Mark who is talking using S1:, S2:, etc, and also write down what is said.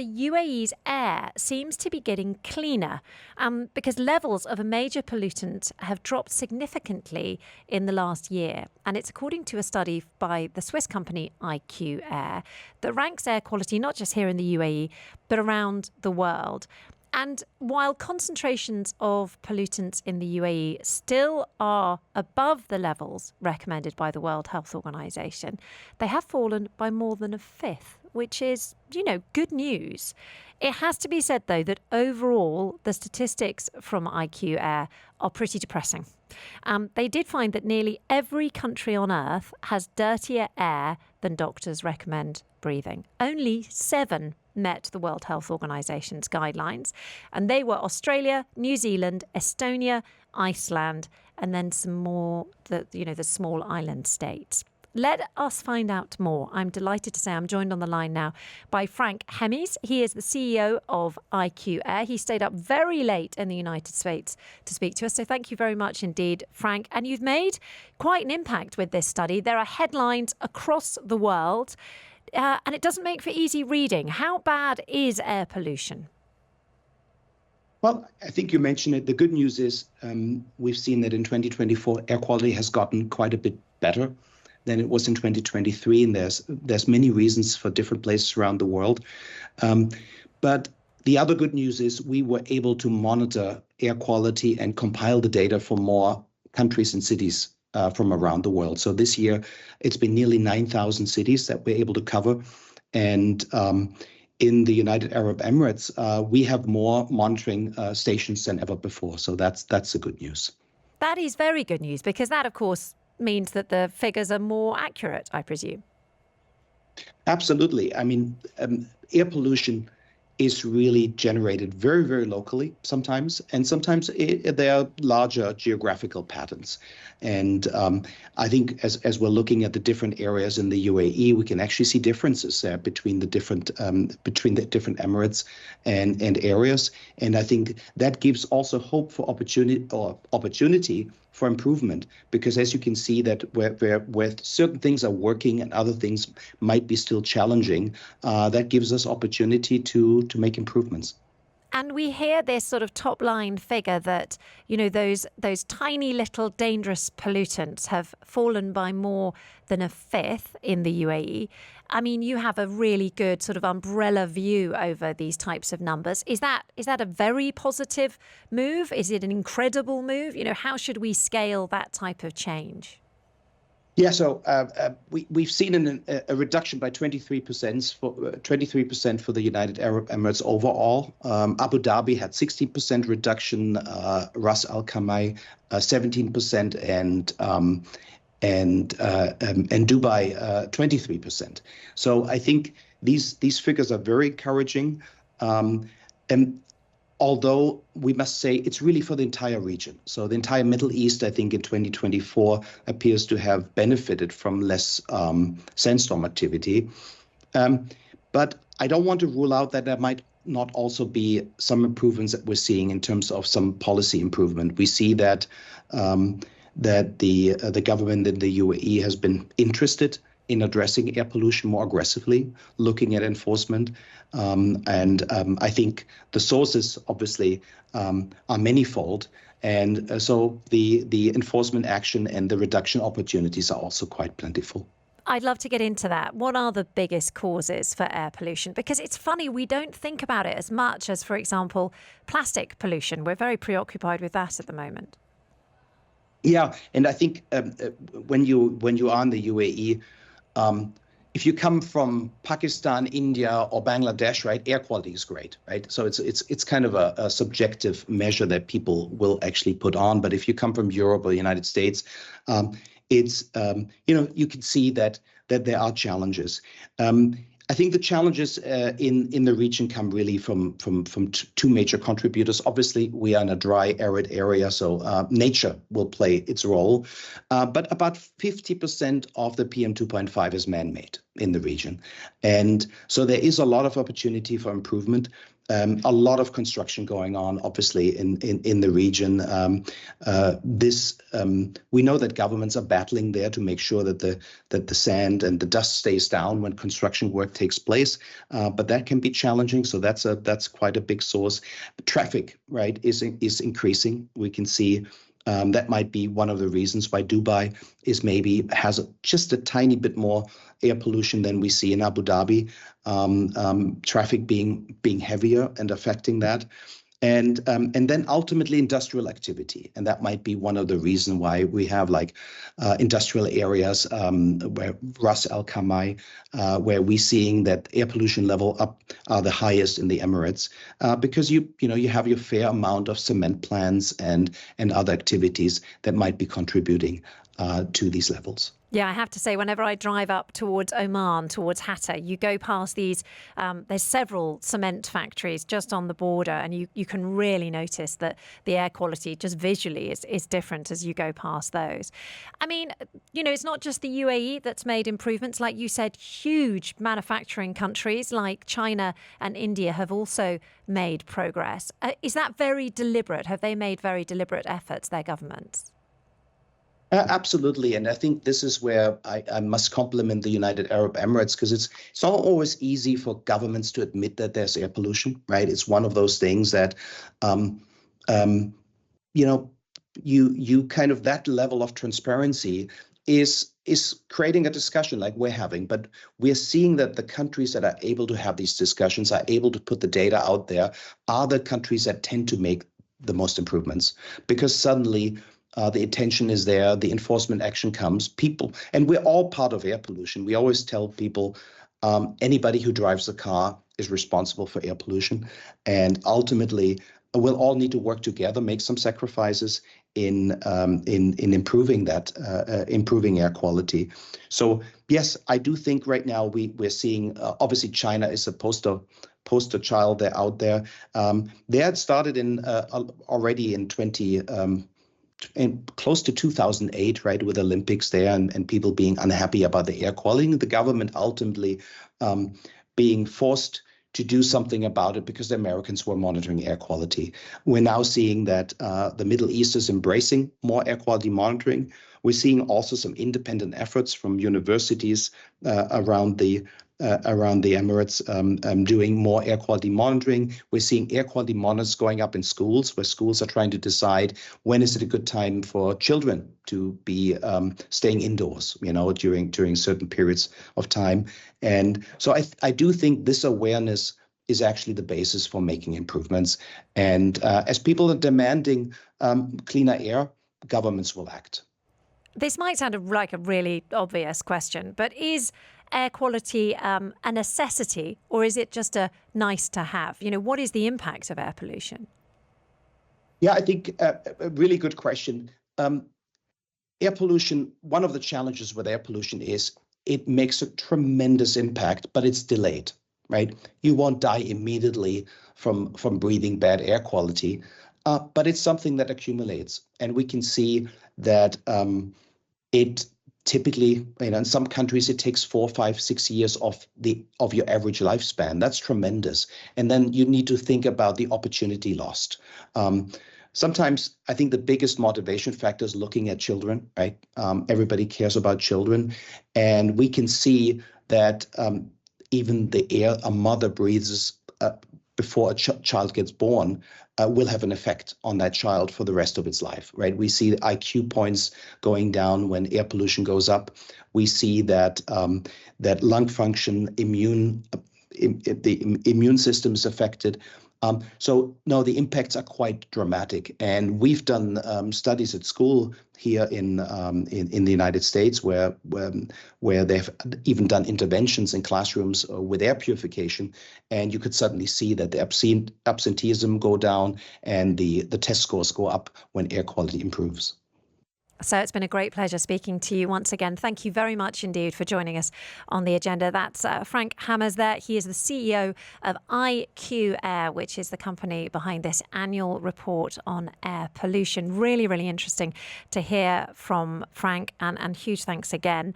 S1: The UAE's air seems to be getting cleaner because levels of a major pollutant have dropped significantly in the last year. And it's according to a study by the Swiss company IQAir that ranks air quality not just here in the UAE, but around the world. And while concentrations of pollutants in the UAE still are above the levels recommended by the World Health Organization, they have fallen by more than a fifth, which is, good news. It has to be said, though, that overall, the statistics from IQAir are pretty depressing. They did find that nearly every country on Earth has dirtier air than doctors recommend breathing. Only 7 met the World Health Organization's guidelines, and they were Australia, New Zealand, Estonia, Iceland, and then some more, the small island states. Let us find out more. I'm delighted to say I'm joined on the line now by Frank Hemies. He is the CEO of IQAir. He stayed up very late in the United States to speak to us. So thank you very much indeed, Frank. And you've made quite an impact with this study. There are headlines across the world, and it doesn't make for easy reading. How bad is air pollution?
S2: Well, I think you mentioned it. The good news is we've seen that in 2024, air quality has gotten quite a bit better than it was in 2023, and there's many reasons for different places around the world. But the other good news is we were able to monitor air quality and compile the data for more countries and cities from around the world. So this year, it's been nearly 9,000 cities that we're able to cover. And in the United Arab Emirates, we have more monitoring stations than ever before. So that's the good news.
S1: That is very good news, because that, of course, means that the figures are more accurate, I presume.
S2: Absolutely. I mean, air pollution is really generated very, very locally sometimes, and sometimes there are larger geographical patterns. And I think as we're looking at the different areas in the UAE, we can actually see differences there between the different emirates and areas. And I think that gives also hope for opportunity for improvement, because as you can see that where certain things are working and other things might be still challenging, that gives us opportunity to make improvements.
S1: And we hear this sort of top line figure that, those tiny little dangerous pollutants have fallen by more than a fifth in the UAE. I mean, you have a really good sort of umbrella view over these types of numbers. Is that a very positive move? Is it an incredible move? How should we scale that type of change?
S2: Yeah, so we've seen a reduction by 23% for the United Arab Emirates overall. Abu Dhabi had 16% reduction, Ras Al Khaimah 17%, and Dubai 23%. So I think these figures are very encouraging. And although we must say it's really for the entire region. So the entire Middle East, I think in 2024 appears to have benefited from less sandstorm activity. But I don't want to rule out that there might not also be some improvements that we're seeing in terms of some policy improvement. We see that the government in the UAE has been interested in addressing air pollution more aggressively, looking at enforcement. And I think the sources obviously are manifold. And so the enforcement action and the reduction opportunities are also quite plentiful.
S1: I'd love to get into that. What are the biggest causes for air pollution? Because it's funny, we don't think about it as much as, for example, plastic pollution. We're very preoccupied with that at the moment.
S2: Yeah, and I think when you are in the UAE, if you come from Pakistan, India, or Bangladesh, right, air quality is great, right? So it's kind of a subjective measure that people will actually put on. But if you come from Europe or the United States, it's you can see that there are challenges. I think the challenges in the region come really from two major contributors. Obviously, we are in a dry, arid area, so nature will play its role. But about 50% of the PM 2.5 is man-made. in the region. And so there is a lot of opportunity for improvement. A lot of construction going on, obviously, in the region. We know that governments are battling there to make sure that the sand and the dust stays down when construction work takes place, but that can be challenging. So that's quite a big source. Traffic, right, is increasing. We can see. That might be one of the reasons why Dubai has just a tiny bit more air pollution than we see in Abu Dhabi. Traffic being heavier and affecting that. And then ultimately industrial activity. And that might be one of the reasons why we have industrial areas where Ras Al Khaimah, where we're seeing that air pollution level up are the highest in the Emirates, because you have your fair amount of cement plants and other activities that might be contributing to these levels.
S1: Yeah, I have to say, whenever I drive up towards Oman, towards Hatta, you go past these, there's several cement factories just on the border, and you can really notice that the air quality just visually is different as you go past those. I mean, it's not just the UAE that's made improvements. Like you said, huge manufacturing countries like China and India have also made progress. Is that very deliberate? Have they made very deliberate efforts, their governments?
S2: Absolutely. And I think this is where I must compliment the United Arab Emirates, because it's not always easy for governments to admit that there's air pollution, right? It's one of those things that, you kind of, that level of transparency is creating a discussion like we're having. But we're seeing that the countries that are able to have these discussions, are able to put the data out there, are the countries that tend to make the most improvements, because suddenly the attention is there, the enforcement action comes, people, and we're all part of air pollution. We always tell people anybody who drives a car is responsible for air pollution. And ultimately, we'll all need to work together, make some sacrifices in improving that, improving air quality. So yes, I do think right now we're seeing, obviously China is a poster child. They're out there. They had started already in close to 2008, right, with Olympics there and people being unhappy about the air quality, the government ultimately being forced to do something about it because the Americans were monitoring air quality. We're now seeing that the Middle East is embracing more air quality monitoring. We're seeing also some independent efforts from universities around the Emirates doing more air quality monitoring. We're seeing air quality monitors going up in schools, where schools are trying to decide when is it a good time for children to be staying indoors, during certain periods of time. And so I do think this awareness is actually the basis for making improvements. And as people are demanding cleaner air, governments will act.
S1: This might sound like a really obvious question, but is air quality a necessity, or is it just a nice to have? What is the impact of air pollution?
S2: Yeah, I think a really good question. Air pollution, one of the challenges with air pollution is it makes a tremendous impact, but it's delayed, right? You won't die immediately from breathing bad air quality, but it's something that accumulates. And we can see that it typically, in some countries, it takes 4, 5, 6 years of your average lifespan. That's tremendous. And then you need to think about the opportunity lost. Sometimes I think the biggest motivation factor is looking at children, right? Everybody cares about children. And we can see that even the air a mother breathes before a child gets born will have an effect on that child for the rest of its life, right? We see the IQ points going down when air pollution goes up. We see that that lung function, the immune system is affected. So no, the impacts are quite dramatic, and we've done studies at school here in the United States where they've even done interventions in classrooms with air purification, and you could suddenly see that the absenteeism go down and the test scores go up when air quality improves.
S1: So it's been a great pleasure speaking to you once again. Thank you very much indeed for joining us on the agenda. That's Frank Hammers there. He is the CEO of IQAir, which is the company behind this annual report on air pollution. Really, really interesting to hear from Frank, and huge thanks again.